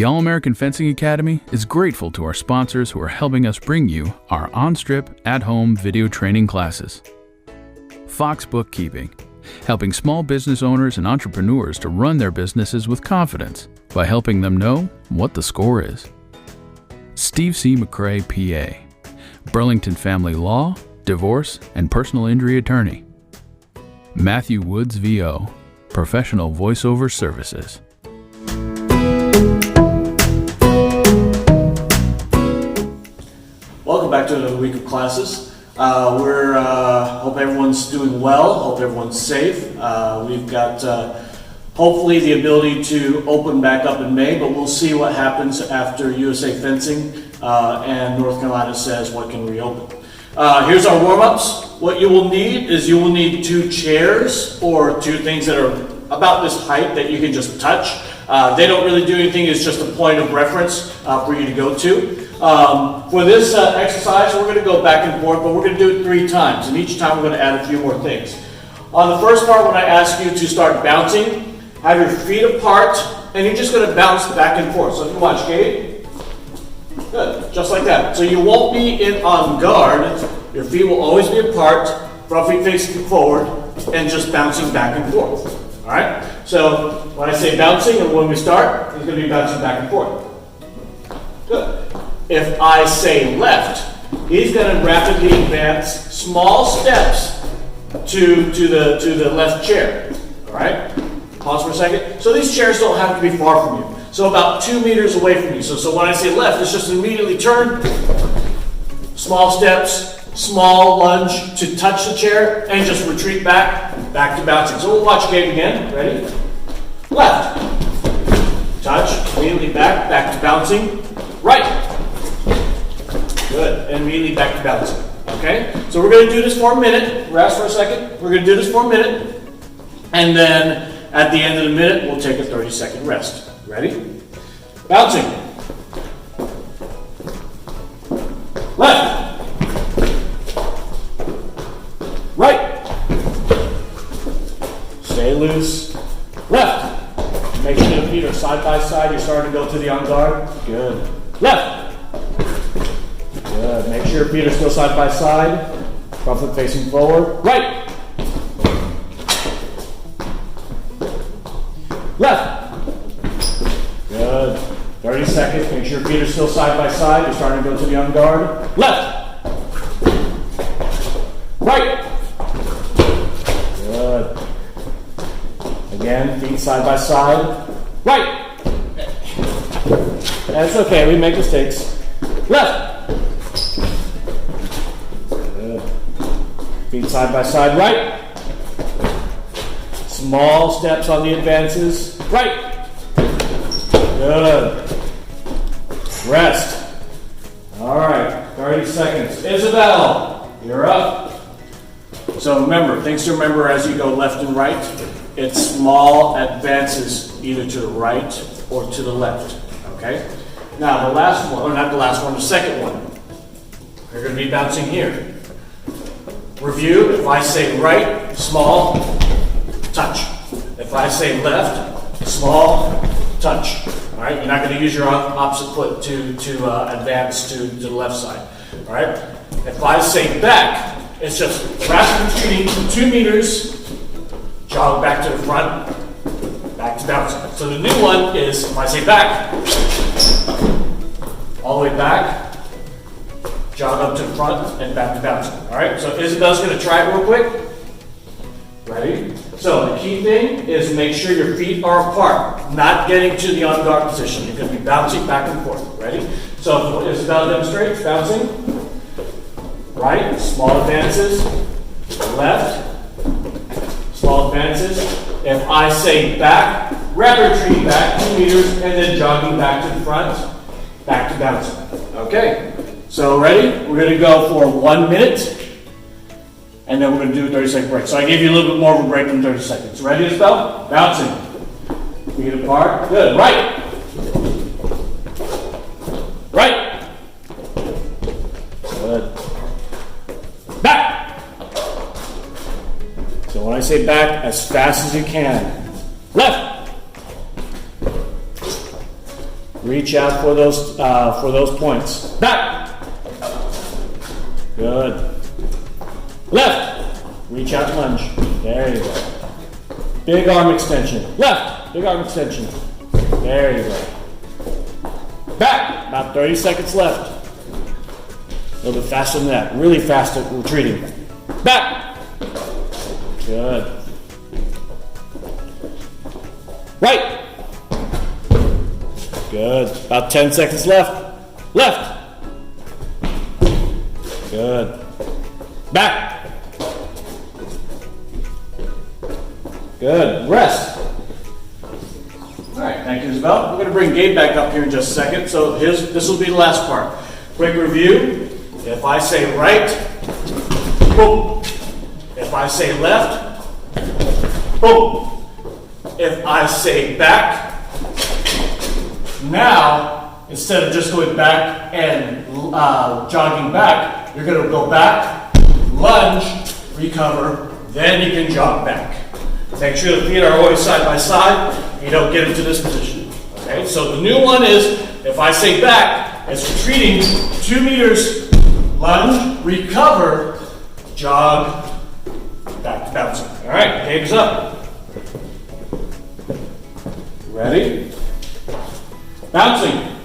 The All-American Fencing Academy is grateful to our sponsors who are helping us bring you our on-strip, at-home video training classes. Fox Bookkeeping, helping small business owners and entrepreneurs to run their businesses with confidence by helping them know what the score is. Steve C. McCrae, PA, Burlington Family Law, Divorce, and Personal Injury Attorney. Matthew Woods, VO, Professional Voiceover Services. Welcome back to another week of classes. Hope everyone's doing well. Hope everyone's safe. We've got hopefully the ability to open back up in May, but we'll see what happens after USA Fencing and North Carolina says what can reopen. Here's our warm-ups. What you will need is you will need 2 chairs or 2 things that are about this height that you can just touch. They don't really do anything. It's just a point of reference for you to go to. For this exercise, we're going to go back and forth, but we're going to do it 3 times, and each time we're going to add a few more things. On the first part, when I ask you to start bouncing, have your feet apart, and you're just going to bounce back and forth. So if you watch, Gabe, good, just like that. So you won't be on guard. Your feet will always be apart, front feet facing forward, and just bouncing back and forth. All right? So when I say bouncing, and when we start, he's going to be bouncing back and forth. Good. If I say left, he's going to rapidly advance small steps to the left chair. All right? Pause for a second. So these chairs don't have to be far from you. So about 2 meters away from you. So when I say left, it's just immediately turn, small steps, small lunge to touch the chair, and just retreat back to bouncing. So we'll watch Gabe again. Ready? Left. Touch, immediately back to bouncing. Right. Good, and immediately back to bouncing. Okay? So we're going to do this for a minute. Rest for a second. We're going to do this for a minute. And then at the end of the minute, we'll take a 30-second rest. Ready? Bouncing. Left. Right. Stay loose. Left. Make sure the feet are side by side. You're starting to go to the on guard. Good. Left. Good. Make sure your feet are still side by side. Front foot facing forward. Right. Left. Good. 30 seconds. Make sure your feet are still side by side. You're starting to go to the on guard. Left. Right. Good. Again, feet side by side. Right. That's okay. We make mistakes. Left. Good. Feet side by side. Right. Small steps on the advances. Right. Good. Rest. All right. 30 seconds. Isabel, you're up. So remember, things to remember as you go left and right. It's small advances either to the right or to the left. Okay? Now the last one, or not the last one, the second one. You're going to be bouncing here. Review, if I say right, small, touch. If I say left, small, touch. All right? You're not going to use your opposite foot to advance to the left side. All right? If I say back, it's just rapid retreating 2 meters, jog back to the front, back to bouncing. So the new one is, if I say back, all the way back, jog up to the front, and back to bouncing. All right, so Isabel's going to try it real quick. Ready? So the key thing is make sure your feet are apart, not getting to the on guard position. You're going to be bouncing back and forth. Ready? So Isabel demonstrates, bouncing. Right, small advances. Left. Small advances. If I say back, rapid retreat back 2 meters, and then jogging back to the front, back to bouncing. Okay, so ready? We're going to go for 1 minute, and then we're going to do a 30-second break. So I gave you a little bit more of a break than 30 seconds. Ready, Isabel? Bouncing. Feet apart. Good. Right. Right. Good. Back. So when I say back, as fast as you can. Left. Reach out for those points. Back. Good. Left. Reach out and lunge. There you go. Big arm extension. Left. Big arm extension. There you go. Back. About 30 seconds left. A little bit faster than that. Really fast at retreating. Back. Good. Right. Good. About 10 seconds left. Left. Good. Back. Good. Rest. All right. Thank you, Isabel. We're going to bring Gabe back up here in just a second. So this will be the last part. Quick review. If I say right, boom. If I say left, boom. If I say back, now, instead of just going back and jogging back, you're going to go back, lunge, recover, then you can jog back. Make sure the feet are always side by side. You don't get into this position. Okay, so the new one is, if I say back, it's retreating 2 meters, lunge, recover, jog, back to bouncing. All right, Gabe's up. Ready? Bouncing.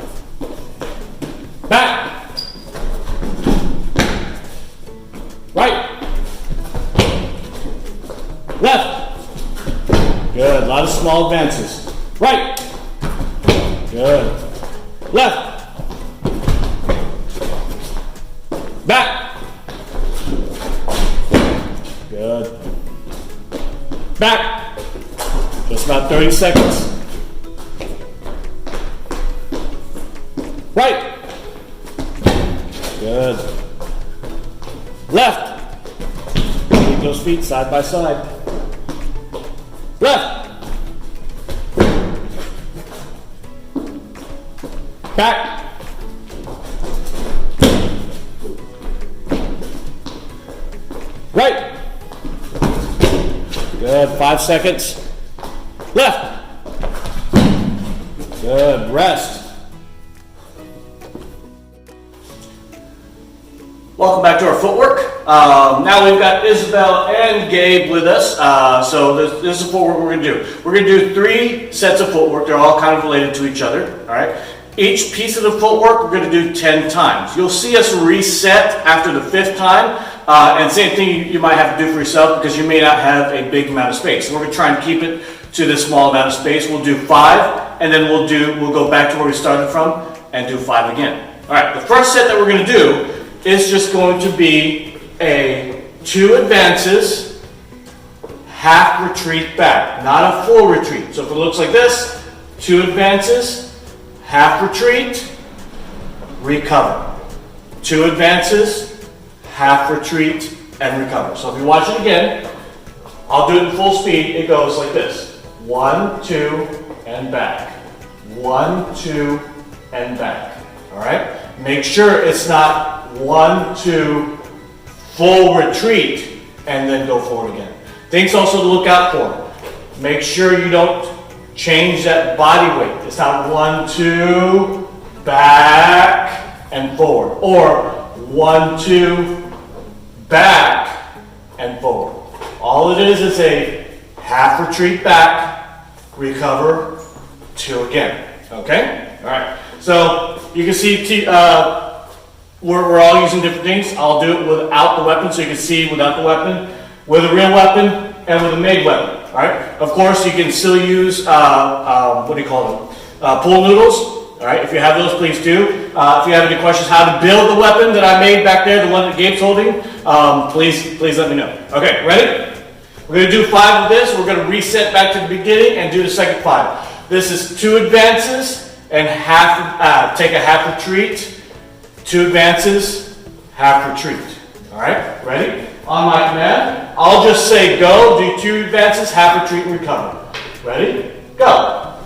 Back. Right. Left. Good. A lot of small advances. Right. Good. Left. Back. Good. Back. Just about 30 seconds. Right. Good. Left. Keep those feet side by side. Left. Back. Right. Good. 5 seconds. Left. Good. Rest. Welcome back to our footwork. Now we've got Isabel and Gabe with us. So this is footwork we're going to do. We're going to do 3 sets of footwork. They're all kind of related to each other. All right. Each piece of the footwork we're going to do 10 times. You'll see us reset after the 5th time. And same thing you might have to do for yourself because you may not have a big amount of space. So we're going to try and keep it to this small amount of space. We'll do 5, and then we'll go back to where we started from and do 5 again. All right. The first set that we're going to do is just going to be a 2 advances, half retreat back, not a full retreat. So if it looks like this, 2 advances, half retreat, recover. 2 advances, half retreat, and recover. So if you watch it again, I'll do it in full speed. It goes like this. 1, 2, and back. 1, 2, and back. All right? Make sure it's not 1, 2, full retreat, and then go forward again. Things also to look out for. Make sure you don't change that body weight. It's not 1, 2, back, and forward. Or 1, 2, back, and forward. All it is a half retreat back, recover, 2 again. Okay? All right. So you can see we're all using different things. I'll do it without the weapon so you can see without the weapon, with a real weapon, and with a made weapon. All right. Of course, you can still use what do you call them? Pool noodles. All right. If you have those, please do. If you have any questions how to build the weapon that I made back there, the one that Gabe's holding, please let me know. Okay. Ready? We're going to do 5 of this. We're going to reset back to the beginning and do the second 5. This is 2 advances and take a half retreat. 2 advances, half retreat. All right, ready? On my command, I'll just say go, do 2 advances, half retreat, and recover. Ready? Go.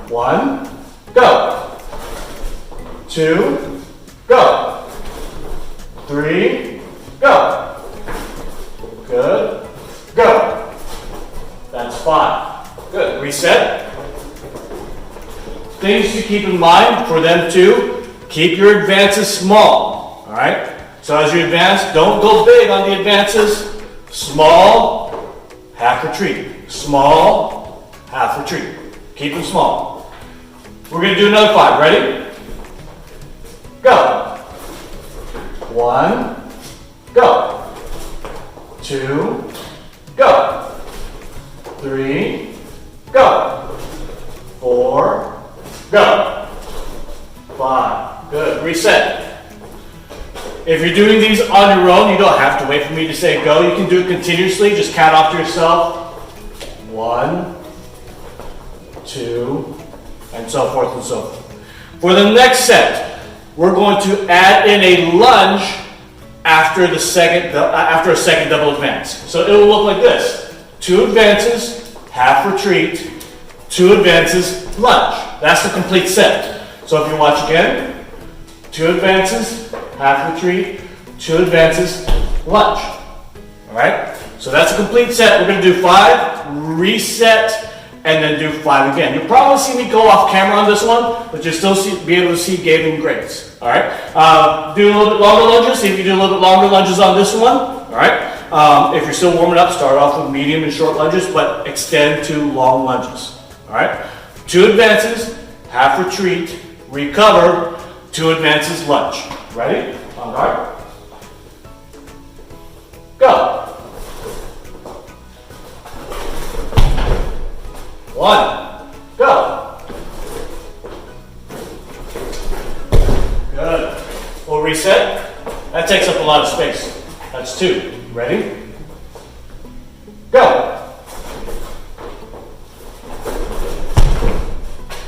1, go. 2, go. 3, go. Good. Go. That's 5. Good. Reset. things to keep in mind for them too, keep your advances small, all right? So as you advance, don't go big on the advances. Small, half retreat. Small, half retreat. Keep them small. We're going to do another 5. Ready? Go. 1, go. 2, go. 3, go. 4, go. 5. Good. Reset. If you're doing these on your own, you don't have to wait for me to say go. You can do it continuously. Just count off to yourself. 1, 2, and so forth and so forth. For the next set, we're going to add in a lunge after a second double advance. So it will look like this: 2 advances, half retreat, 2 advances, lunge. That's the complete set. So if you watch again, 2 advances, half retreat, 2 advances, lunge. All right? So that's a complete set. We're going to do 5, reset, and then do 5 again. You'll probably see me go off camera on this one, but you'll still be able to see Gabe and Grace. All right? Do a little bit longer lunges. See if you do a little bit longer lunges on this one. All right? If you're still warming up, start off with medium and short lunges, but extend to long lunges. All right? 2 advances, half retreat, recover, 2 advances, lunge. Ready? On guard. Go. 1, go. Good. We'll reset. That takes up a lot of space. That's 2. Ready? Go.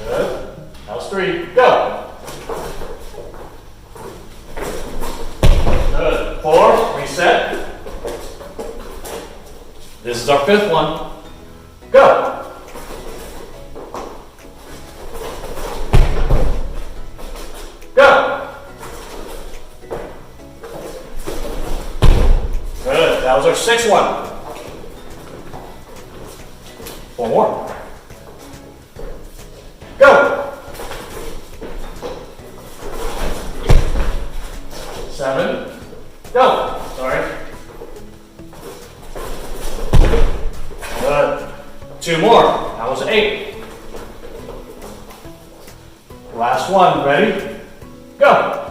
Good. That was 3. Go. Good. 4. Reset. This is our 5th one. Go. Go. Good. That was our 6th one. 4 more. Go. 7. Go. Sorry. Good. 2 more. That was 8. Last one. Ready? Go.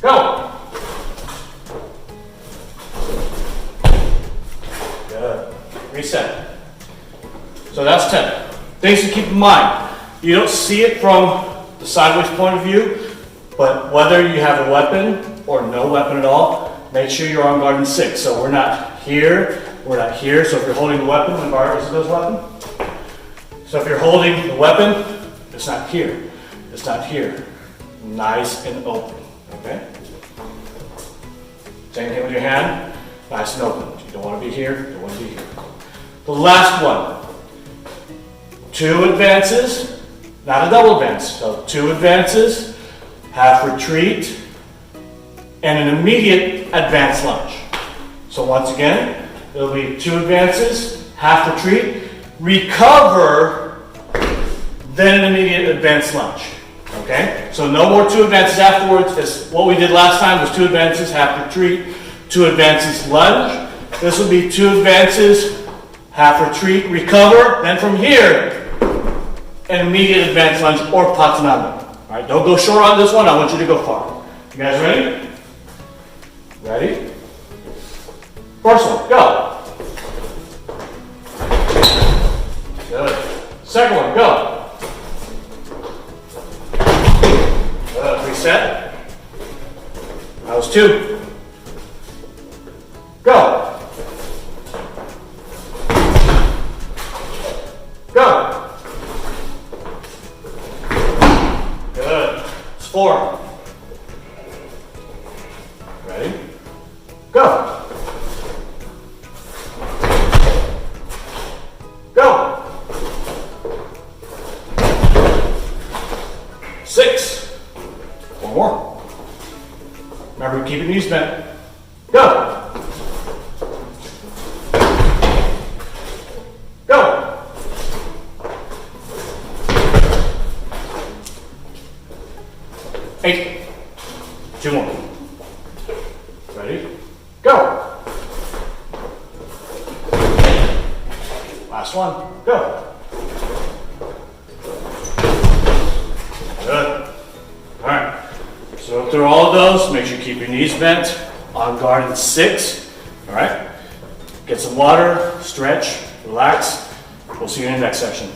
Go. Good. Reset. So that's 10. Things to keep in mind. You don't see it from the sideways point of view, but whether you have a weapon or no weapon at all, make sure you're on guard in 6. So we're not here, we're not here. So if you're holding the weapon, the guard is this weapon. So if you're holding the weapon, it's not here. It's not here. Nice and open. Okay? Same thing with your hand. Nice and open. You don't want to be here. You don't want to be here. The last one. 2 advances. Not a double advance. So 2 advances, half retreat, and an immediate advance lunge. So once again, it'll be 2 advances, half retreat, recover, then an immediate advance lunge. Okay? So no more 2 advances afterwards. As what we did last time was 2 advances, half retreat, 2 advances, lunge. This will be 2 advances, half retreat, recover, then from here, an immediate advance lunge or patananda. All right, don't go short on this one. I want you to go far. You guys ready? Ready? First one, go. Good. Second one, go. Good. Reset. That was 2. Go. Go. Good. It's 4. Ready? Go. Go. 6. 4 more. Remember, keep your knees bent. Go. 8. 2 more. Ready? Go. Last one. Go. Good. All right. So through all of those, make sure you keep your knees bent. On guard in 6. All right. Get some water, stretch, relax. We'll see you in the next section.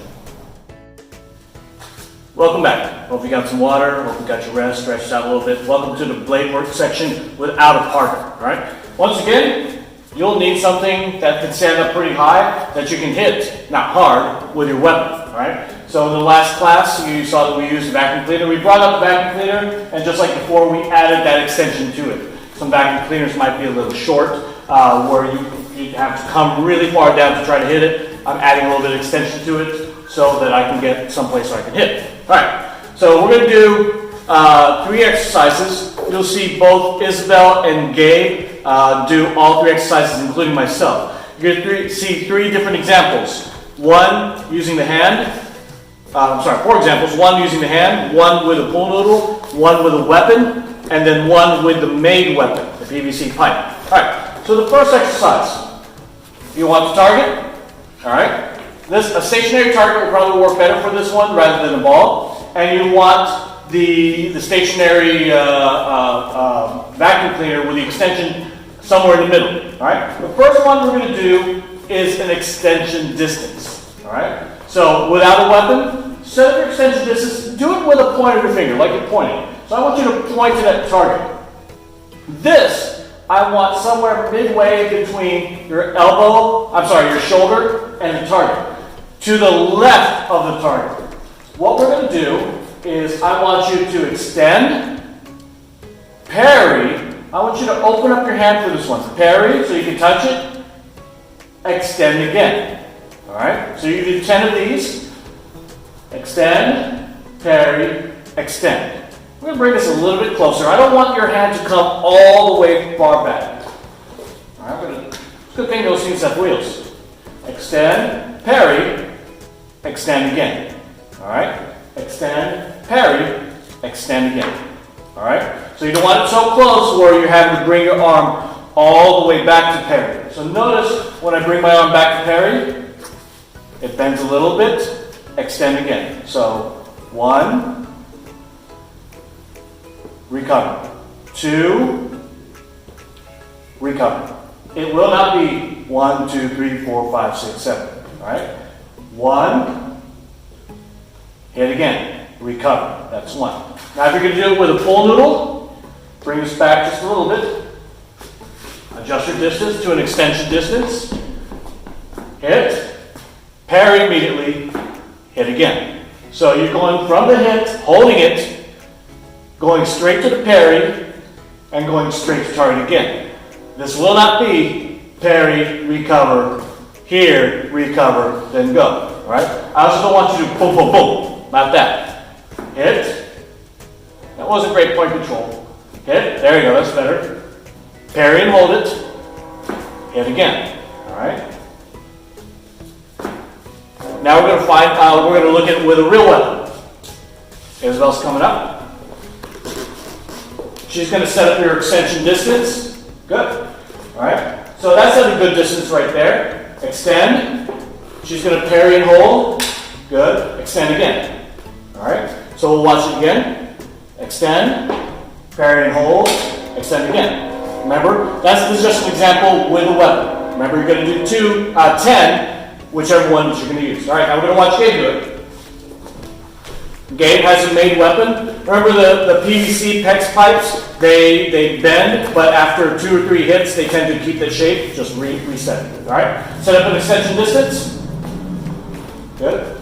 Welcome back. Hope you got some water. Hope you got your rest, stretched out a little bit. Welcome to the Bladework section without a partner. All right. Once again, you'll need something that can stand up pretty high that you can hit, not hard, with your weapon. All right. So in the last class, you saw that we used a vacuum cleaner. We brought up the vacuum cleaner, and just like before, we added that extension to it. Some vacuum cleaners might be a little short, where you have to come really far down to try to hit it. I'm adding a little bit of extension to it so that I can get someplace where I can hit it. All right, so we're going to do 3 exercises. You'll see both Isabel and Gabe do all 3 exercises, including myself. You're going to see 3 different examples. 1 using the hand. 4 examples. 1 using the hand, 1 with a pool noodle, 1 with a weapon, and then 1 with the made weapon, the PVC pipe. All right, so the first exercise, you want the target. All right, a stationary target will probably work better for this one rather than a ball, and you want the stationary vacuum cleaner with the extension somewhere in the middle. All right, the first one we're going to do is an extension distance. All right, so without a weapon, set up your extension distance. Do it with a point of your finger, like you're pointing. So I want you to point to that target. This I want somewhere midway between your your shoulder and the target. To the left of the target. What we're going to do is I want you to extend, parry. I want you to open up your hand for this one. Parry, so you can touch it. Extend again. All right? So you do 10 of these. Extend, parry, extend. We're going to bring this a little bit closer. I don't want your hand to come all the way far back. All right, it's a good thing those things have wheels. Extend, parry, extend again. All right, extend, parry, extend again. All right, so you don't want it so close where you're having to bring your arm all the way back to parry. So notice when I bring my arm back to parry, it bends a little bit, extend again. So 1, recover. 2, recover. It will not be 1, 2, 3, 4, 5, 6, 7. All right? 1, hit again, recover. That's 1. Now if you're going to do it with a full noodle, bring this back just a little bit. Adjust your distance to an extension distance. Hit, parry immediately, hit again. So you're going from the hit, holding it, going straight to the parry, and going straight to target again. This will not be parry, recover, here, recover, then go. All right? I also don't want you to boom, boom, boom. Not that. Hit. That wasn't great point control. Hit. There you go. That's better. Parry and hold it. Hit again. All right? Now we're going to we're going to look at it with a real weapon. Isabel's coming up. She's going to set up your extension distance. Good. All right. So that's at a good distance right there. Extend. She's going to parry and hold. Good. Extend again. All right. So we'll watch it again. Extend. Parry and hold. Extend again. Remember, this is just an example with a weapon. Remember, you're going to do 10, whichever one you're going to use. All right. Now we're going to watch Gabe do it. Gabe has a made weapon. Remember the PVC PEX pipes? They bend, but after 2 or 3 hits, they tend to keep the shape. Just reset it. All right. Set up an extension distance. Good.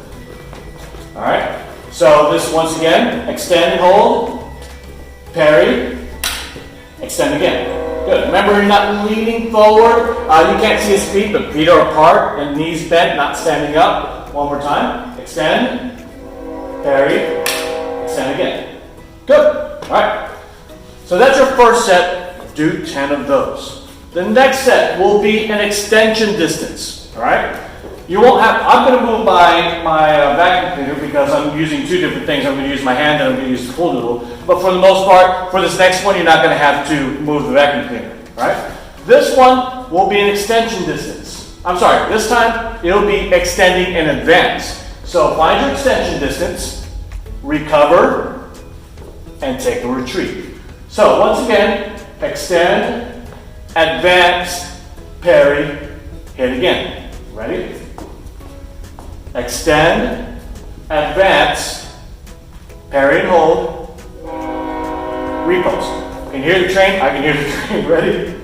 All right. So this once again, extend and hold, parry, extend again. Good. Remember, you're not leaning forward. You can't see his feet, but feet are apart and knees bent, not standing up. One more time. Extend, parry, extend again. Good. All right. So that's your first set. Do 10 of those. The next set will be an extension distance. All right. You won't have, I'm going to move my vacuum cleaner because I'm using two different things. I'm going to use my hand and I'm going to use the pool noodle. But for the most part, for this next one, you're not going to have to move the vacuum cleaner, right? This one will be an extension distance. I'm sorry, this time it'll be extending in advance. So find your extension distance, recover, and take a retreat. So once again, extend, advance, parry, hit again. Ready? Extend, advance, parry and hold, repost. Can you hear the train? I can hear the train. Ready?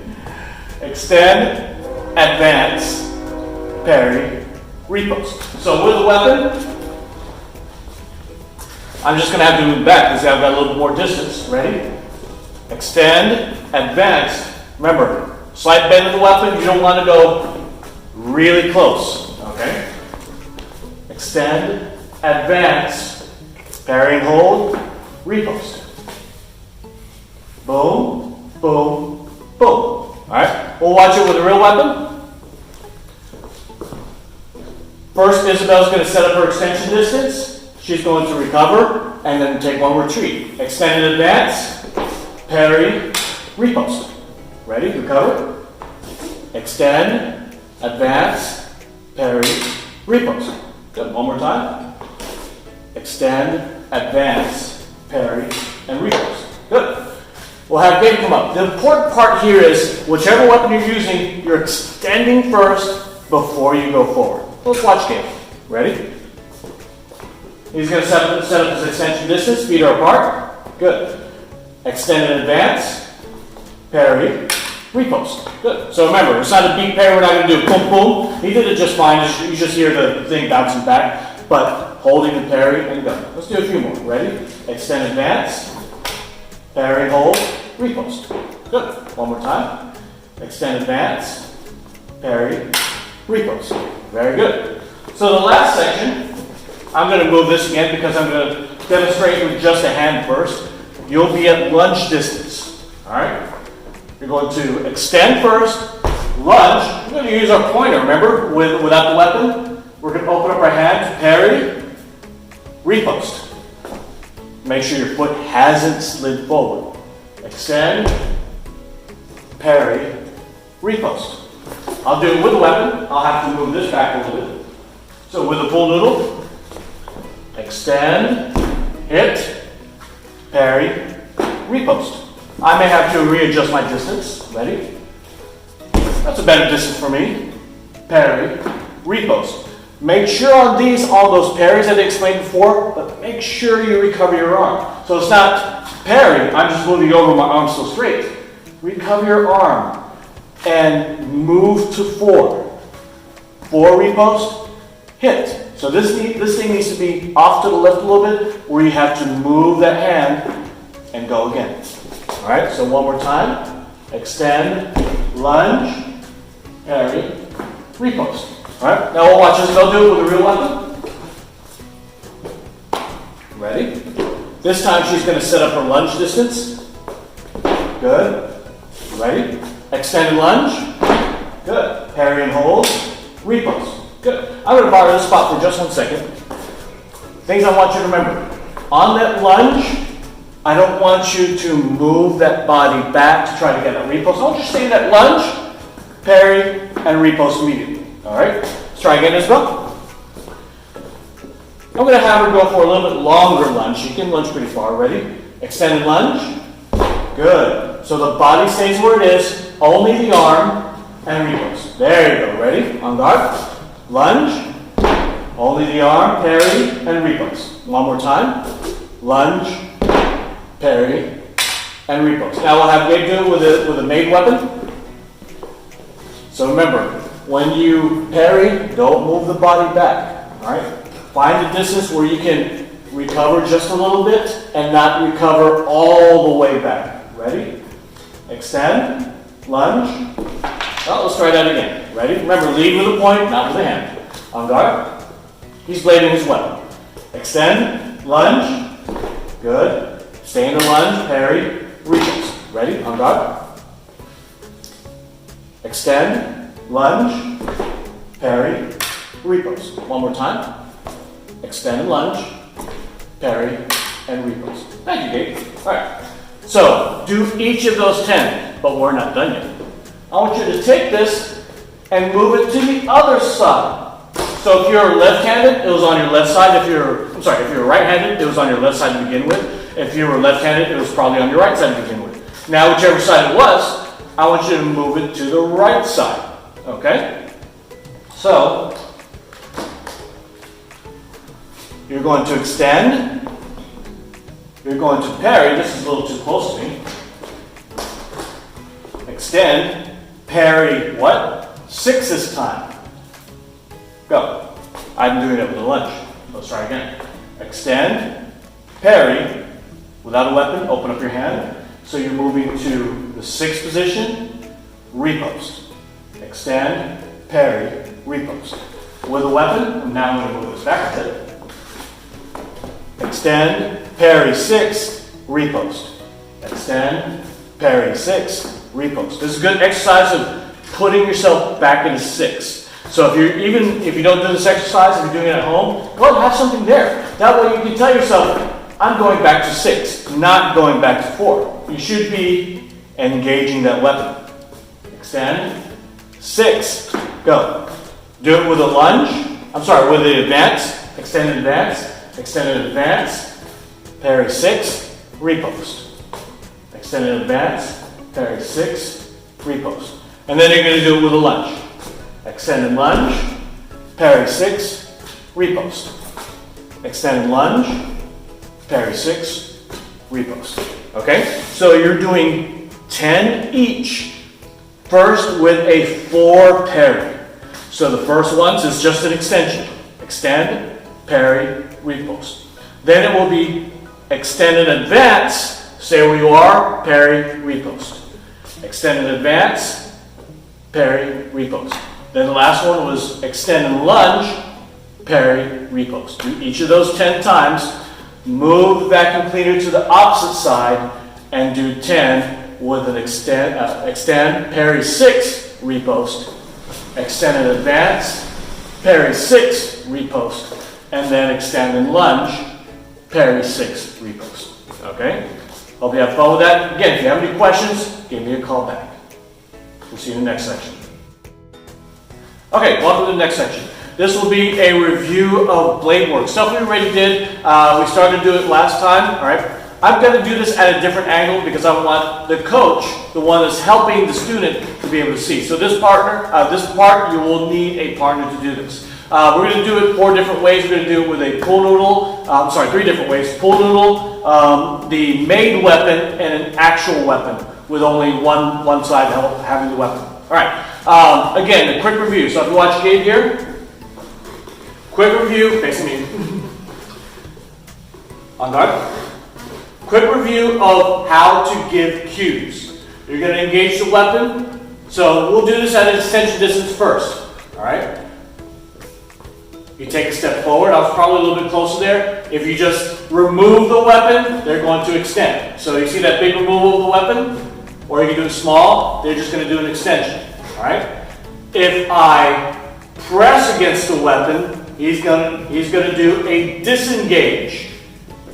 Extend, advance, parry, repost. So with the weapon, I'm just going to have to move back because I've got a little bit more distance. Ready? Extend, advance. Remember, slight bend of the weapon. You don't want to go really close. Okay? Extend, advance, parry and hold, repost. Boom, boom, boom. Alright, we'll watch it with a real weapon. First, Isabel's going to set up her extension distance. She's going to recover and then take one retreat. Extend and advance, parry, repost. Ready? Recover. Extend, advance, parry, repost. Good. One more time. Extend, advance, parry, and repost. Good. We'll have Gabe come up. The important part here is whichever weapon you're using, you're extending first before you go forward. Let's watch Gabe. Ready? He's going to set up his extension distance. Feet are apart. Good. Extend and advance, parry, repost. Good. So remember, it's not a beat parry. We're not going to do boom, boom. He did it just fine. You just hear the thing bouncing back. But holding the parry and go. Let's do a few more. Ready? Extend, advance, parry, hold, repost. Good. One more time. Extend, advance, parry, repost. Very good. So the last section, I'm going to move this again because I'm going to demonstrate with just a hand first. You'll be at lunge distance. All right? You're going to extend first, lunge. We're going to use our pointer, remember, without the weapon. We're going to open up our hand, parry, repost. Make sure your foot hasn't slid forward. Extend, parry, repost. I'll do it with a weapon. I'll have to move this back a little bit. So with a full noodle, extend, hit, parry, repost. I may have to readjust my distance. Ready? That's a better distance for me. Parry, repost. Make sure on those parries that I explained before, but make sure you recover your arm. So it's not parry, I'm just moving over my arm still straight. Recover your arm and move to 4. 4 repost, hit. So this thing needs to be off to the left a little bit where you have to move that hand and go again. All right, so one more time. Extend, lunge, parry, repost. All right, now we'll watch Isabel do it with a real weapon. Ready? This time she's going to set up her lunge distance. Good. Ready? Extend and lunge. Good. Parry and hold. Repost. Good. I'm going to borrow this spot for just 1 second. Things I want you to remember. On that lunge, I don't want you to move that body back to try to get that repost. I want you to stay in that lunge, parry, and repost immediately. All right? Let's try again, Isabel. I'm going to have her go for a little bit longer lunge. She can lunge pretty far. Ready? Extended lunge. Good. So the body stays where it is, only the arm, and repost. There you go. Ready? On guard. Lunge. Only the arm, parry, and repost. One more time. Lunge, parry, and repost. Now we'll have Gabe do it with a made weapon. So remember, when you parry, don't move the body back. All right? Find a distance where you can recover just a little bit and not recover all the way back. Ready? Extend, lunge. Well, let's try that again. Ready? Remember, lead with a point, not with a hand. On guard. He's blading his weapon. Extend, lunge. Good. Stay in the lunge, parry, repost. Ready? On guard. Extend, lunge, parry, repost. One more time. Extend and lunge, parry, and repost. Thank you, Gabe. All right. So do each of those 10, but we're not done yet. I want you to take this and move it to the other side. So if you're left-handed, it was on your left side. If you're right-handed, it was on your left side to begin with. If you were left-handed, it was probably on your right side to begin with. Now, whichever side it was, I want you to move it to the right side. Okay? So you're going to extend. You're going to parry. This is a little too close to me. Extend, parry, what? 6 this time. Go. I'm doing it with a lunge. Let's try again. Extend, parry, without a weapon, open up your hand. So you're moving to the 6th position, repost. Extend, parry, repost. With a weapon, now I'm going to move this back a bit. Extend, parry 6, repost. Extend, parry 6, repost. This is a good exercise of putting yourself back into 6. So if you don't do this exercise, if you're doing it at home, go have something there. That way you can tell yourself, I'm going back to 6, not going back to 4. You should be engaging that weapon. Extend, 6, go. Do it with a lunge. With the advance. Extend and advance, parry 6, repost. Extend and advance, parry 6, repost. And then you're going to do it with a lunge. Extend and lunge, parry 6, repost. Extend and lunge, parry 6, repost. Okay? So you're doing 10 each. First with a 4 parry. So the first one is just an extension. Extend, parry, repost. Then it will be extend and advance. Stay where you are, parry, repost. Extend and advance, parry, repost. Then the last one was extend and lunge, parry, repost. Do each of those 10 times. Move the vacuum cleaner to the opposite side and do 10 with an extend, parry 6, repost. Extend and advance, parry 6, repost. And then extend and lunge, parry 6, repost. Okay? Hope you have fun with that. Again, if you have any questions, give me a call back. We'll see you in the next section. Okay, welcome to the next section. This will be a review of Bladework. Stuff we already did. We started to do it last time. All right. I'm going to do this at a different angle because I want the coach, the one that's helping the student, to be able to see. So this part, you will need a partner to do this. We're going to do it 4 different ways. We're going to do it with a pool noodle. 3 different ways. Pool noodle, the made weapon, and an actual weapon with only one side having the weapon. All right. Again, a quick review. So if you watch Gabe here, quick review, facing me. On guard. Quick review of how to give cues. You're going to engage the weapon. So we'll do this at an extension distance first. All right. You take a step forward. I was probably a little bit closer there. If you just remove the weapon, they're going to extend. So you see that big removal of the weapon? Or you can do it small. They're just going to do an extension. All right. If I press against the weapon, he's going to do a disengage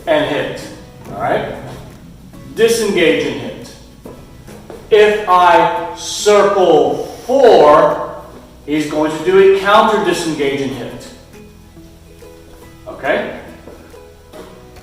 and hit. All right. Disengage and hit. If I circle 4, he's going to do a counter disengage and hit. Okay?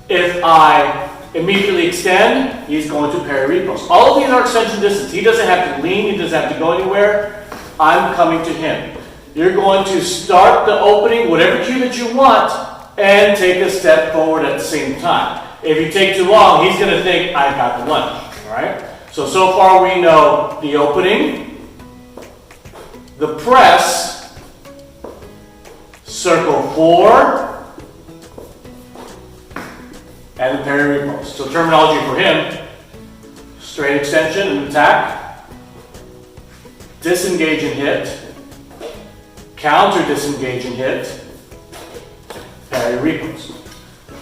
If I immediately extend, he's going to parry repost. All of these are extension distance. He doesn't have to lean, he doesn't have to go anywhere. I'm coming to him. You're going to start the opening, whatever cue that you want, and take a step forward at the same time. If you take too long, he's going to think, I got the lunge. All right? So far we know the opening, the press, circle 4, and the parry repost. So terminology for him, straight extension and attack, disengage and hit, counter disengage and hit, parry repost.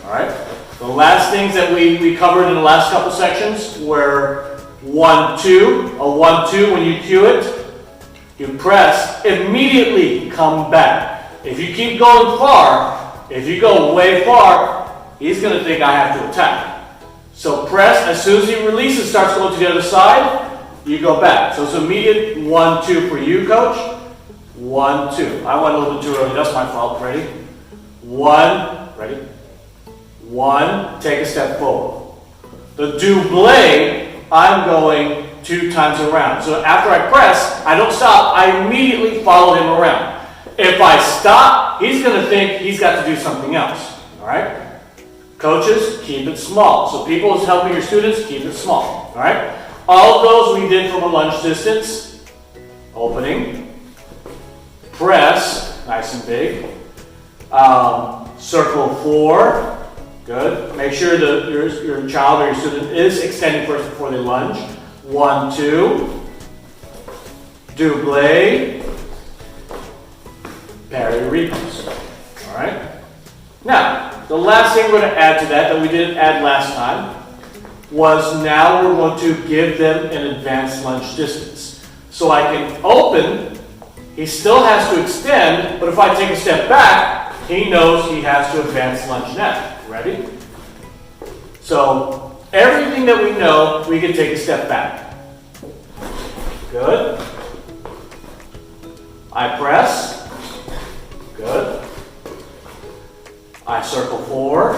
All right? The last things that we covered in the last couple sections were 1-2. A 1-2, when you cue it, you press, immediately come back. if you keep going far, if you go way far, he's going to think I have to attack. So press, as soon as he releases, starts going to the other side, you go back. So it's immediate 1, 2 for you, coach. 1, 2. I went a little bit too early, that's my fault. Ready? 1, ready? 1, take a step forward. The double, I'm going 2 times around. So after I press, I don't stop, I immediately follow him around. If I stop, he's going to think he's got to do something else. All right? Coaches, keep it small. So people who's helping your students, keep it small. All right? All of those we did from a lunge distance. Opening. Press, nice and big. Circle 4. Good. Make sure that your child or your student is extending first before they lunge. 1, 2. Double. Parry repose. All right? Now, the last thing we're going to add to that we didn't add last time was now we're going to give them an advanced lunge distance. So I can open, he still has to extend, but if I take a step back, he knows he has to advance lunge now. Ready? So everything that we know, we can take a step back. Good. I press. Good. I circle 4.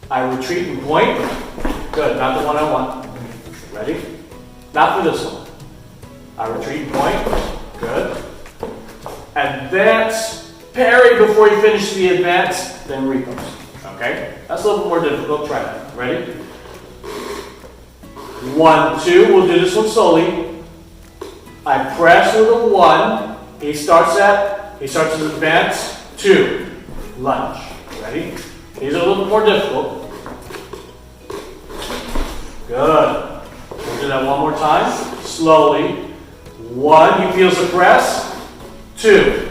I retreat and point. Good, not the one I want. Ready? Not for this one. I retreat and point. Good. Advance, parry before you finish the advance, then repose. Okay? That's a little bit more difficult. Try that. Ready? 1, 2. We'll do this one slowly. I press with a 1. He starts his advance. 2. Lunge. Ready? These are a little bit more difficult. Good. We'll do that one more time. Slowly. 1. He feels the press. 2.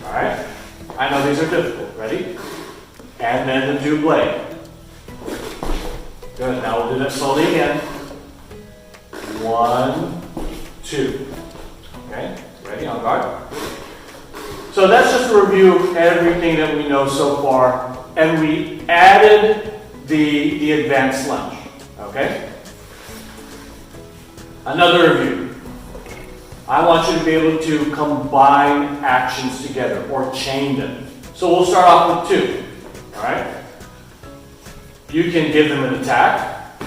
All right. I know these are difficult. Ready? And then the double. Good. Now we'll do that slowly again. 1, 2. Okay. Ready? On guard. So that's just a review of everything that we know so far, and we added the advanced lunge. Okay? Another review. I want you to be able to combine actions together or chain them. So we'll start off with 2. All right? You can give them an attack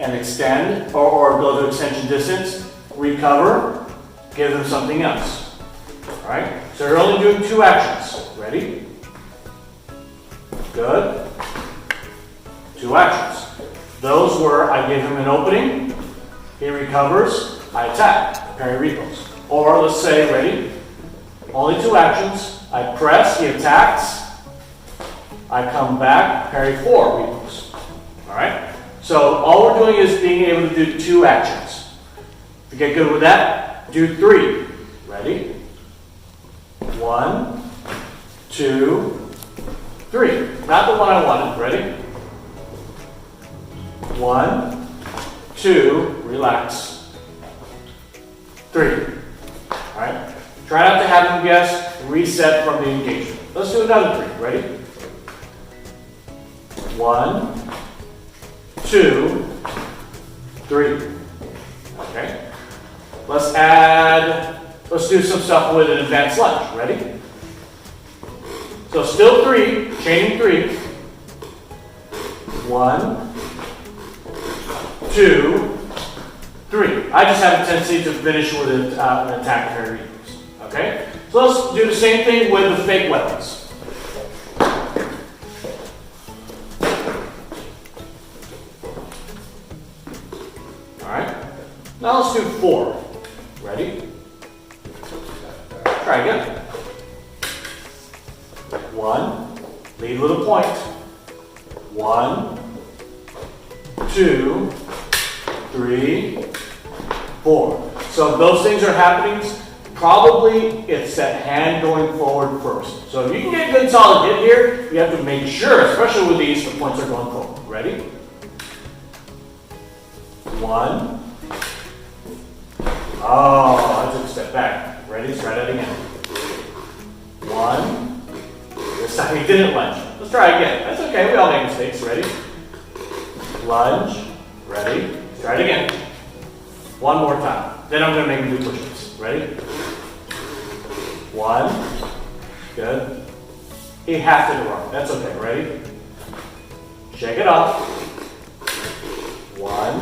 and extend or go to extension distance, recover, give them something else. All right? So you're only doing 2 actions. Ready? Good. 2 actions. Those were, I give him an opening, he recovers, I attack, parry repose. Or let's say, ready? Only 2 actions. I press, he attacks, I come back, parry 4 repose. All right? So all we're doing is being able to do 2 actions. If you get good with that, do 3. Ready? 1, 2, 3. Not the one I wanted. Ready? 1, 2, relax. 3. All right? Try not to have them guess, reset from the engagement. Let's do another 3. Ready? 1, 2, 3. Okay? Let's do some stuff with an advanced lunge. Ready? So still 3, chaining 3. 1, 2, 3. I just have a tendency to finish with an attack parry repose. Okay? So let's do the same thing with the fake weapons. Alright? Now let's do 4. Ready? Try again. 1, lead with a point. 1, 2, 3, 4. So if those things are happening, probably it's that hand going forward first. So if you can get a good solid hit here, you have to make sure, especially with these, the points are going forward. Ready? 1. Oh, I took a step back. Ready? Let's try that again. 1. This time he didn't lunge. Let's try again. That's okay. We all make mistakes. Ready? Lunge. Ready? Let's try it again. One more time. Then I'm going to make him do push-ups. Ready? 1. Good. He half did it wrong. That's okay. Ready? Shake it off. 1,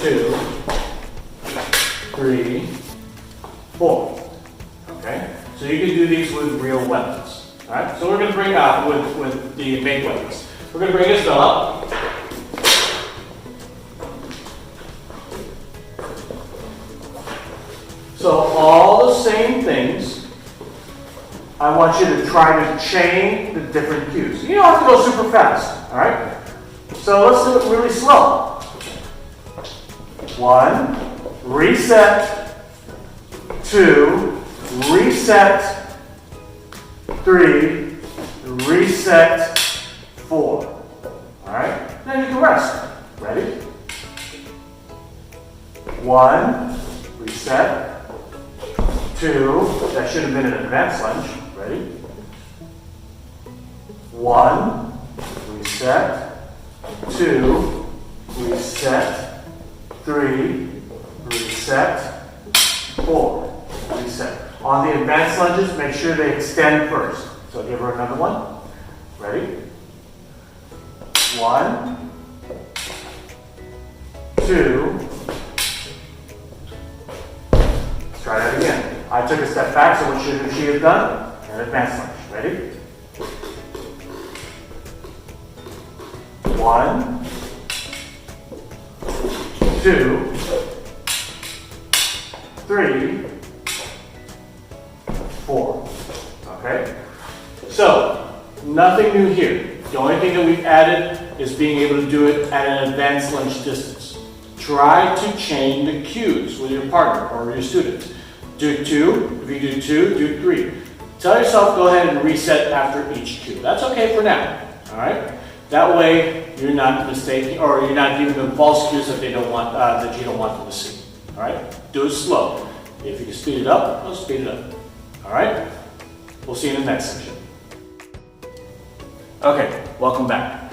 2, 3, 4. Okay? So you can do these with real weapons. Alright? So we're going to bring out with the fake weapons. We're going to bring this bell up. So all the same things, I want you to try to chain the different cues. You don't have to go super fast, all right? So let's do it really slow. 1, reset, 2, reset, 3, reset, 4. All right? Then you can rest. Ready? 1, reset. 2, that should have been an advanced lunge. Ready? 1, reset. 2, reset. 3, reset. 4, reset. On the advanced lunges, make sure they extend first. So give her another one. Ready? 1, 2. Let's try that again. I took a step back, so what should she have done? An advanced lunge. Ready? 1, 2, 3, 4. Okay? So, nothing new here. The only thing that we've added is being able to do it at an advanced lunge distance. Try to chain the cues with your partner or your students. Do 2. If you do 2, do 3. Tell yourself go ahead and reset after each cue. That's okay for now. All right? That way you're not mistaking or you're not giving them false cues that they don't want that you don't want them to see. All right? Do it slow. If you can speed it up, let's speed it up. All right? We'll see you in the next section. Okay, welcome back.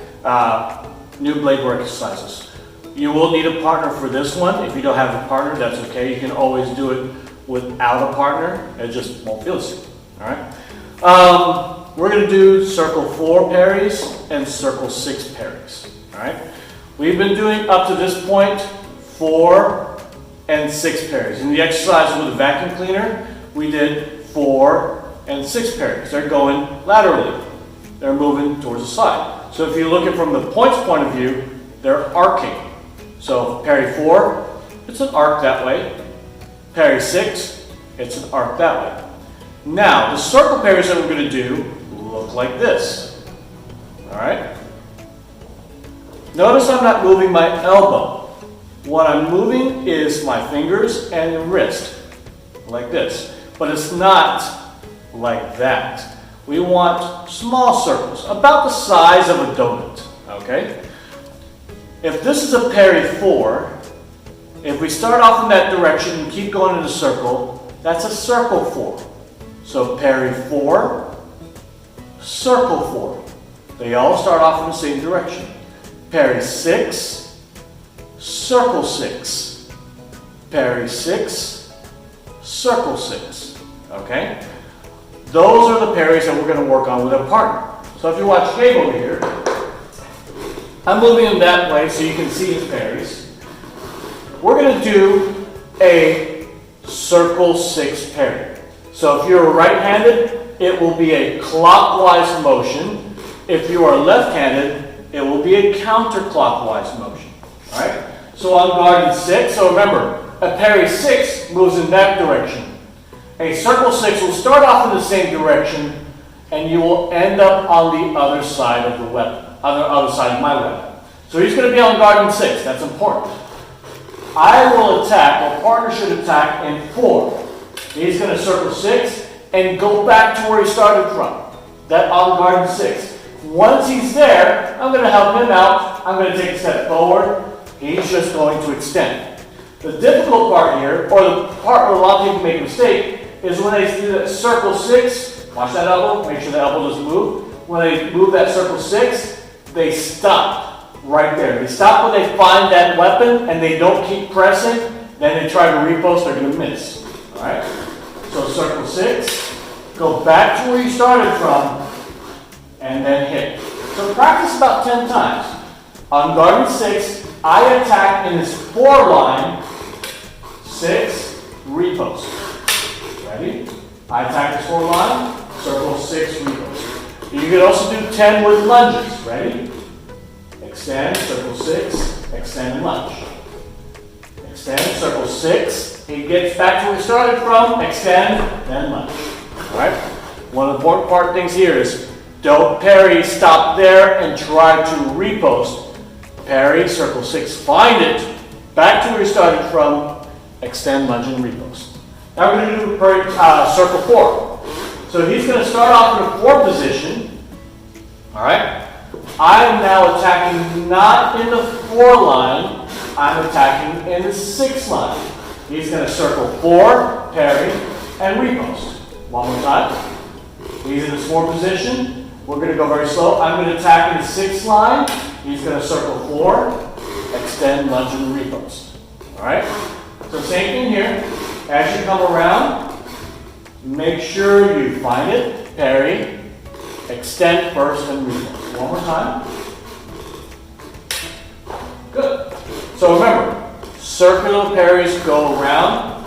New Bladework exercises. You will need a partner for this one. If you don't have a partner, that's okay. You can always do it without a partner. It just won't feel the same. All right. We're going to do circle 4 parries and circle 6 parries. All right. We've been doing up to this point 4 and 6 parries. In the exercise with the vacuum cleaner, we did 4 and 6 parries. They're going laterally. They're moving towards the side. So if you look at it from the points point of view, they're arcing. So parry 4, it's an arc that way. Parry 6, it's an arc that way. Now, the circle parries that we're going to do look like this. All right? Notice I'm not moving my elbow. What I'm moving is my fingers and wrist, like this. But it's not like that. We want small circles, about the size of a donut. Okay? If this is a parry 4, if we start off in that direction and keep going in a circle, that's a circle 4. So parry 4, circle 4. They all start off in the same direction. Parry 6, circle 6. Parry 6, circle 6. Okay? Those are the parries that we're going to work on with a partner. So if you watch Gabe over here, I'm moving him that way so you can see his parries. We're going to do a circle 6 parry. So if you're right-handed, it will be a clockwise motion. If you are left-handed, it will be a counterclockwise motion. All right? So on guard in 6, so remember, a parry 6 moves in that direction. A circle 6 will start off in the same direction, and you will end up on the other side of the weapon, on the other side of my weapon. So he's going to be on guard in 6. That's important. I will attack, or partner should attack in 4. He's going to circle 6 and go back to where he started from. That on guard in 6. Once he's there, I'm going to help him out. I'm going to take a step forward. He's just going to extend. The difficult part here, or the part where a lot of people make a mistake, is when they do that circle 6, watch that elbow, make sure the elbow doesn't move. When they move that circle 6, they stop right there. They stop when they find that weapon and they don't keep pressing, then they try to repost, they're going to miss. Alright? So circle 6, go back to where you started from, and then hit. So practice about 10 times. On guard in 6, I attack in this 4 line, 6, repost. Ready? I attack this 4 line, circle 6, repost. You can also do 10 with lunges. Ready? Extend, circle 6, extend and lunge. Extend, circle 6, it gets back to where we started from, extend, then lunge. Alright? One of the important things here is don't parry, stop there, and try to repost. Parry, circle 6, find it, back to where you started from, extend, lunge, and repost. Now we're going to do circle 4. So he's going to start off in a 4 position. Alright? I am now attacking not in the 4 line, I'm attacking in the 6 line. He's going to circle 4, parry, and repost. One more time. He's in this 4 position. We're going to go very slow. I'm going to attack in the 6 line. He's going to circle 4, extend, lunge, and repost. Alright? So same thing here. As you come around, make sure you find it, parry, extend first, and repost. One more time. Good. So remember, circular parries go around.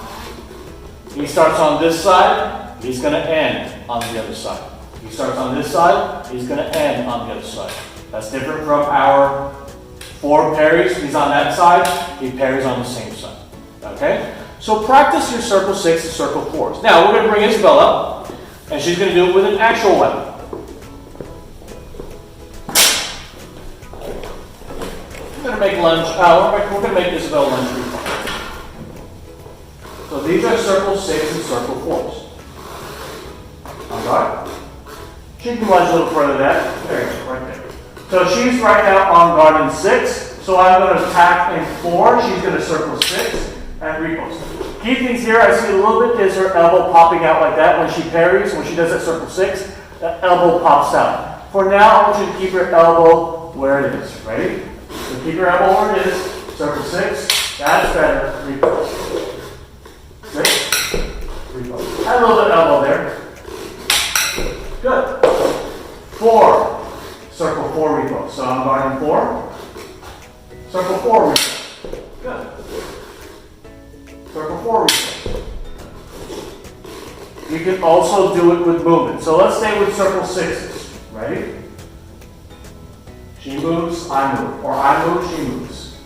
He starts on this side, he's going to end on the other side. He starts on this side, he's going to end on the other side. That's different from our 4 parries. He's on that side, he parries on the same side. Okay? So practice your circle 6 and circle 4s. Now we're going to bring Isabel up, and she's going to do it with an actual weapon. We're going to make lunge. We're going to make Isabel lunge 3 times. So these are circle 6 and circle 4s. On guard. She can lunge a little further than that. There you go, right there. So she's right now on guard in 6. So I'm going to attack in 4. She's going to circle 6 and repost. Key things here, I see a little bit is her elbow popping out like that. When she parries, when she does that circle 6, the elbow pops out. For now, I want you to keep your elbow where it is. Ready? So keep your elbow where it is. Circle 6. That's better. Repost. 6. Repost. Add a little bit of elbow there. Good. 4. Circle 4 repost. So I'm guarding 4. Circle 4 repost. Good. Circle 4 repost. You can also do it with movement. So let's stay with circle 6s. Ready? She moves, I move. Or I move, she moves.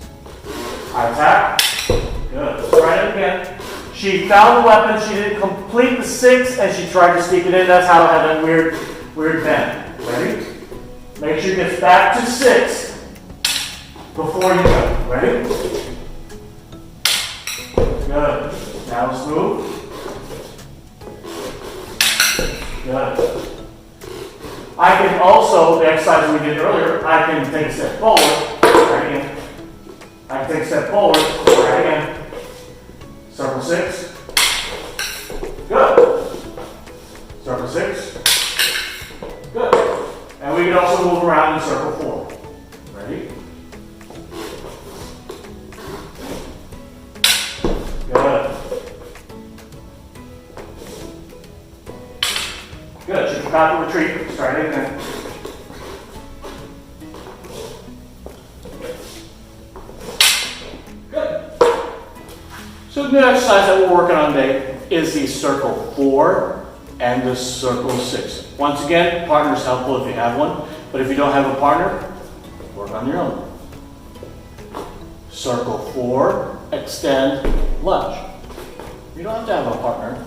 I attack. Good. Let's try it again. She found the weapon, she didn't complete the 6, and she tried to sneak it in. That's how it had that weird bend. Ready? Make sure you get back to 6 before you go. Ready? Good. Now let's move. Good. I can also, the exercise we did earlier, I can take a step forward, right again. I can take a step forward, right again. Circle 6. Good. Circle 6. Good. And we can also move around in circle 4. Ready? Good. Good. She's about to retreat. Let's try it again. Good. So the new exercise that we're working on today is the circle 4 and the circle 6. Once again, partner is helpful if you have one, but if you don't have a partner, work on your own. Circle 4, extend, lunge. You don't have to have a partner.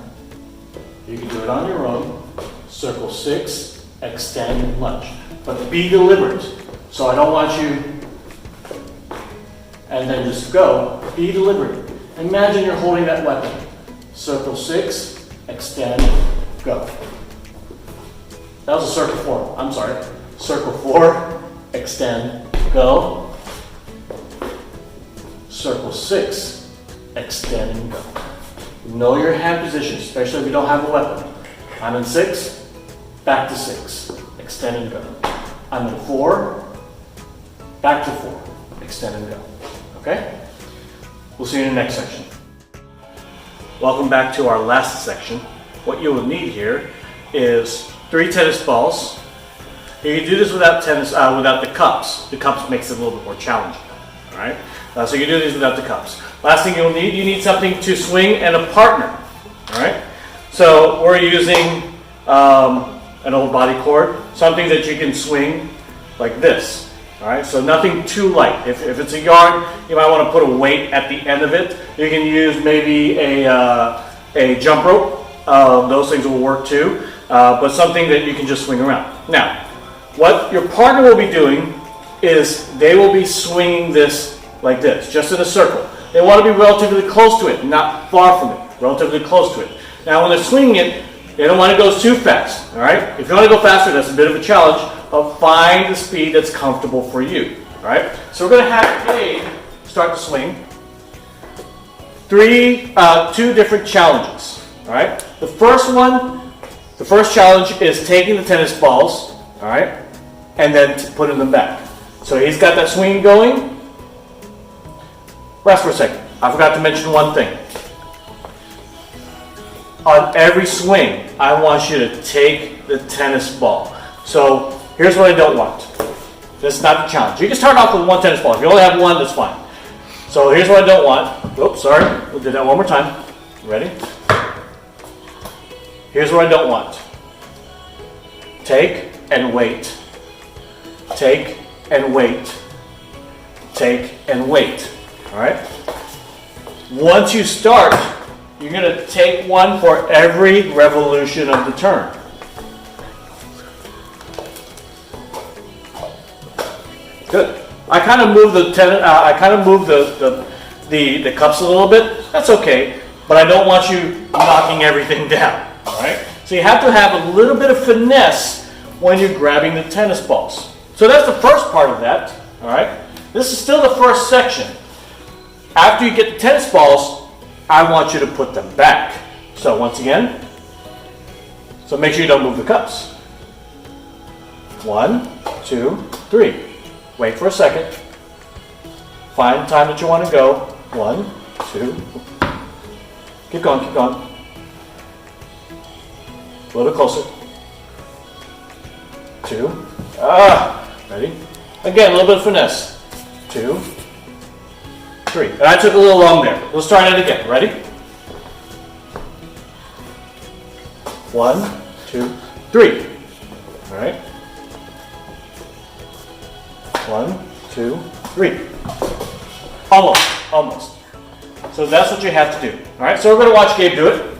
You can do it on your own. Circle 6, extend, lunge. But be deliberate. So I don't want you, and then just go. Be deliberate. Imagine you're holding that weapon. Circle 6, extend, go. That was a circle 4. I'm sorry. Circle 4, extend, go. Circle 6, extend and go. Know your hand position, especially if you don't have a weapon. I'm in 6, back to 6, extend and go. I'm in 4, back to 4, extend and go. Okay? We'll see you in the next section. Welcome back to our last section. What you will need here is 3 tennis balls. You can do this without the cups. The cups makes it a little bit more challenging. All right. So you can do these without the cups. Last thing you need something to swing and a partner. All right. So we're using an old body cord, something that you can swing like this. All right. So nothing too light. If it's a yard, you might want to put a weight at the end of it. You can use maybe a jump rope. Those things will work too. But something that you can just swing around. Now, what your partner will be doing is they will be swinging this like this, just in a circle. They want to be relatively close to it, not far from it, relatively close to it. Now, when they're swinging it, they don't want to go too fast, all right? If you want to go faster, that's a bit of a challenge, but find the speed that's comfortable for you, all right? So we're going to have Gabe start to swing. 2 different challenges, all right? The first challenge is taking the tennis balls, all right, and then putting them back. So he's got that swing going. Rest for a second. I forgot to mention one thing. On every swing, I want you to take the tennis ball. So here's what I don't want. This is not the challenge. You can start off with 1 tennis ball. If you only have 1, that's fine. So here's what I don't want. Oops, sorry. We'll do that one more time. Ready? Here's what I don't want. Take and wait. Take and wait. Take and wait. All right? Once you start, you're going to take 1 for every revolution of the turn. Good. I kind of move the cups a little bit. That's okay, but I don't want you knocking everything down. All right? So you have to have a little bit of finesse when you're grabbing the tennis balls. So that's the first part of that. All right? This is still the first section. After you get the tennis balls, I want you to put them back. So once again, so make sure you don't move the cups. 1, 2, 3. Wait for a second. Find the time that you want to go. 1, 2. Keep going, keep going. A little bit closer. 2. Ready? Again, a little bit of finesse. 2, 3. And I took a little long there. Let's try that again. Ready? 1, 2, 3. All right. 1, 2, 3. Almost. So that's what you have to do. All right. So we're going to watch Gabe do it.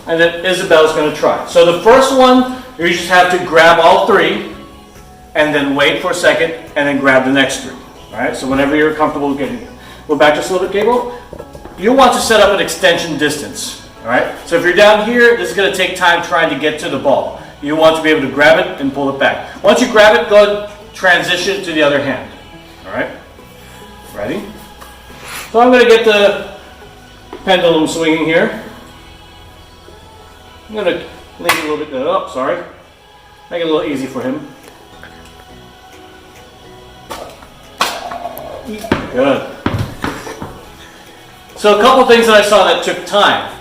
And then Isabel's going to try. So the first one, you just have to grab all 3, and then wait for a second, and then grab the next 3. All right. So whenever you're comfortable getting it. Go back just a little bit, Gabriel. You want to set up an extension distance. All right. So if you're down here, this is going to take time trying to get to the ball. You want to be able to grab it and pull it back. Once you grab it, go ahead, transition to the other hand. All right. Ready? So I'm going to get the pendulum swinging here. I'm going to leave it a little bit up, sorry. Make it a little easy for him. Good. So a couple things that I saw that took time.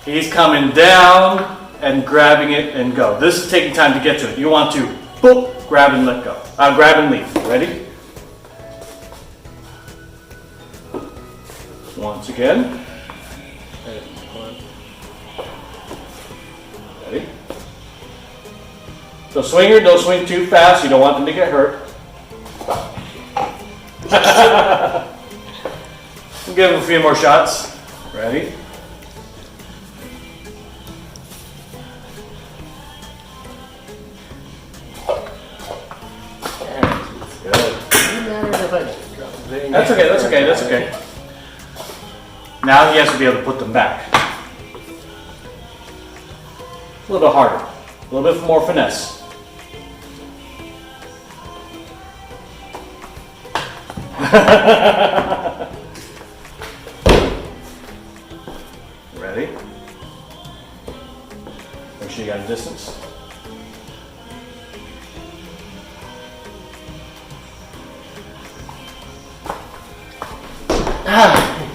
He's coming down and grabbing it and go. This is taking time to get to it. You want to boop, grab and let go. Grab and leave. Ready? Once again. Ready? So swinger, don't swing too fast. You don't want them to get hurt. We'll give him a few more shots. Ready? That's okay, that's okay, that's okay. Now he has to be able to put them back. A little bit harder. A little bit more finesse. Ready? Make sure you got a distance.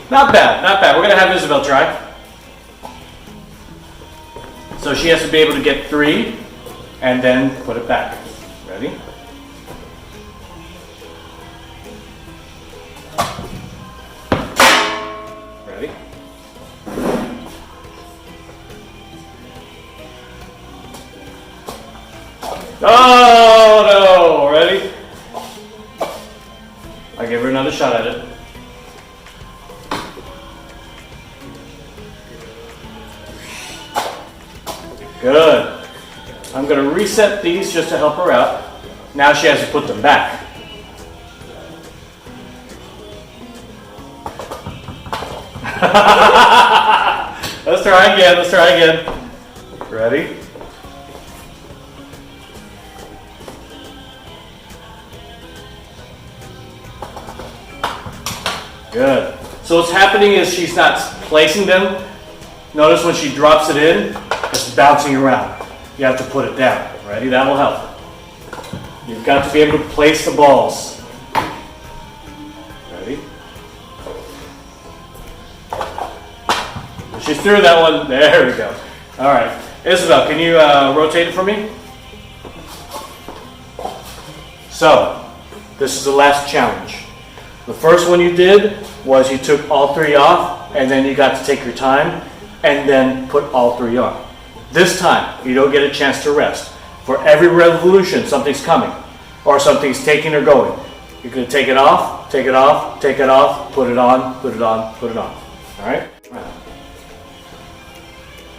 Not bad, not bad. We're gonna have Isabel try. So she has to be able to get 3 and then put it back. Ready? Ready? Oh no! Ready? I give her another shot at it. Good. I'm going to reset these just to help her out. Now she has to put them back. Let's try again. Let's try again. Ready? Good. So what's happening is she's not placing them. Notice when she drops it in, it's bouncing around. You have to put it down. Ready? That will help. You've got to be able to place the balls. Ready? She's through that one. There we go. All right. Isabel, can you rotate it for me? So, this is the last challenge. The first one you did was you took all 3 off, and then you got to take your time and then put all 3 on. This time, you don't get a chance to rest. For every revolution, something's coming, or something's taking or going. You're going to take it off, take it off, take it off, put it on, put it on, put it on. All right?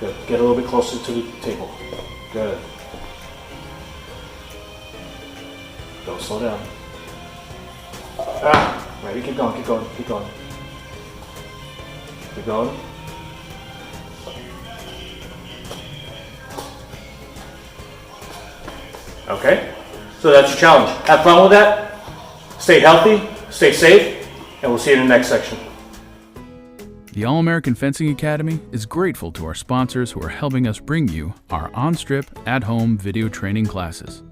Good. Get a little bit closer to the table. Good. Don't slow down. Ready? Keep going, keep going, keep going. Keep going. Okay, so that's your challenge. Have fun with that. Stay healthy, stay safe, and we'll see you in the next section. The All-American Fencing Academy is grateful to our sponsors who are helping us bring you our on-strip, at-home video training classes.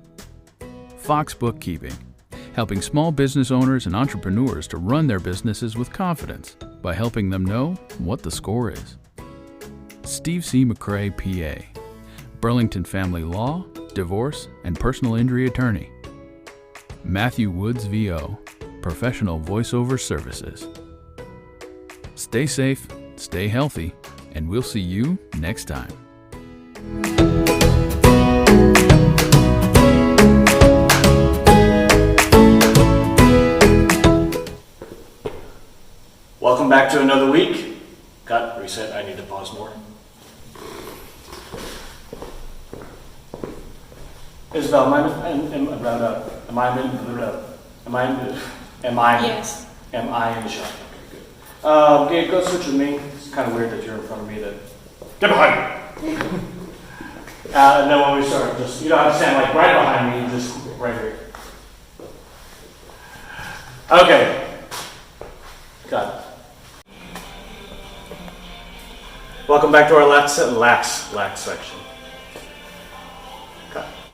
Fox Bookkeeping, helping small business owners and entrepreneurs to run their businesses with confidence by helping them know what the score is. Steve C. McCrae, PA, Burlington Family Law, Divorce, and Personal Injury Attorney. Matthew Woods, VO, Professional Voiceover Services. Stay safe, stay healthy, and we'll see you next time. Welcome back to another week. Cut, reset, I need to pause more. Isabel, am I in the shot? Okay, good. Okay, go switch with me. It's kind of weird that you're in front of me. Get behind me. And then when we start, just you don't have to stand like right behind me. Just right here. Okay. Got it. Welcome back to our lax section.